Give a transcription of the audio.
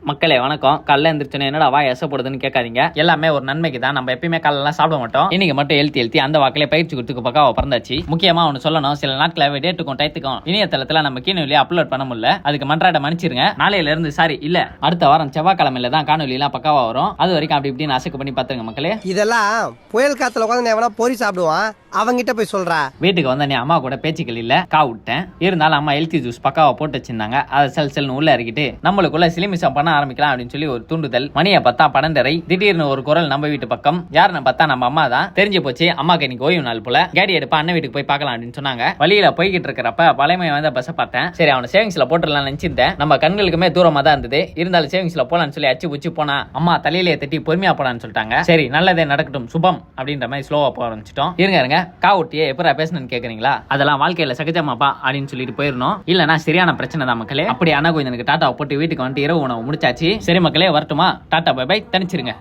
மக்களே வணக்கம். காலைல எந்திரிச்சோன்னே என்னடா வாய் எசப்படுதுன்னு கேட்காதீங்க. எல்லாமே ஒரு நன்மைக்கு தான். நம்ம எப்பயுமே காலையெல்லாம் சாப்பிட மாட்டோம். இன்னைக்கு மட்டும் எழுத்தி அந்த வாக்கிலே பயிற்சி கொடுத்துக்கு பக்காவா பிறந்தாச்சு. முக்கியமா ஒன்று சொல்லணும், சில நாட்கள் டேட்டுக்கும் டைத்துக்கும் இணையதளத்துல நம்ம கீழே அப்லோட் பண்ண முடியல. அதுக்கு மன்றாட மன்னிச்சிருங்க. நாளையில இருந்து சாரி இல்ல அடுத்த வாரம் செவ்வாய்க்கிழமையில தான் காணொலி எல்லாம் பக்காவா வரும். அது வரைக்கும் அப்படி இப்படின்னு அசைக்கு பண்ணி பாத்துருங்க மக்களே. இதெல்லாம் புயல் காத்துல உட்காந்து எவனா பொறி சாப்பிடுவான், அவங்கிட்ட போய் சொல்றா. வீட்டுக்கு வந்த நீ அம்மா கூட பேச்சுக்கள் இல்ல கா விட்டேன். இருந்தாலும் அம்மா ஹெல்த்தி ஜூஸ் பக்காவா போட்டு வச்சிருந்தாங்க. அதை செல்னு உள்ள இறக்கிட்டு நம்மளுக்குள்ள சிலிமிசம் பண்ண ஆரம்பிக்கலாம் அப்படின்னு சொல்லி ஒரு தூண்டுதல். மணியை பார்த்தா 12:30. திடீர்னு ஒரு குரல் நம்ம வீட்டு பக்கம். யாருன்னு பார்த்தா நம்ம அம்மா தான். தெரிஞ்சு போச்சு அம்மாக்கு இன்னைக்கு ஓய்வு நாள் போல. கேடி எடுப்பா அண்ணன் வீட்டுக்கு போய் பார்க்கலாம் அப்படின்னு சொன்னாங்க. வழியில போய்கிட்டு இருக்கிறப்ப பழைமை வந்த பஸ் பார்த்தேன். சரி அவனை சேவிங்ஸ்ல போட்டுடலாம் நினைச்சிருந்தேன். நம்ம கண்களுக்குமே தூரமா தான் இருந்தது. இருந்தாலும் சேவிங்ஸ்ல போலான்னு சொல்லி அச்சு உச்சி போனா அம்மா தலையிலே தட்டி பொறுமையா போனான்னு சொல்லிட்டாங்க. சரி நல்லதே நடக்கட்டும் சுபம் அப்படின்ற மாதிரி ஸ்லோவா போக ஆரம்பிச்சிட்டோம். இருங்க காவட்டியே எப்பரா பேசணும்னு கேக்குறீங்களா? அதெல்லாம் வாழ்க்கையில சகஜமாப்பா அப்படின்னு சொல்லிட்டு போயிடணும். இல்லனா சரியான பிரச்சனை தான் மக்களே. அப்படி அண்ணா கொஞ்சம் டாட்டா போட்டு வீட்டுக்கு வந்துட்டு இரவு உணவு முடிச்சாச்சு. சரி மக்களே வரட்டுமா? Tata bye bye, தனிச்சிருங்க.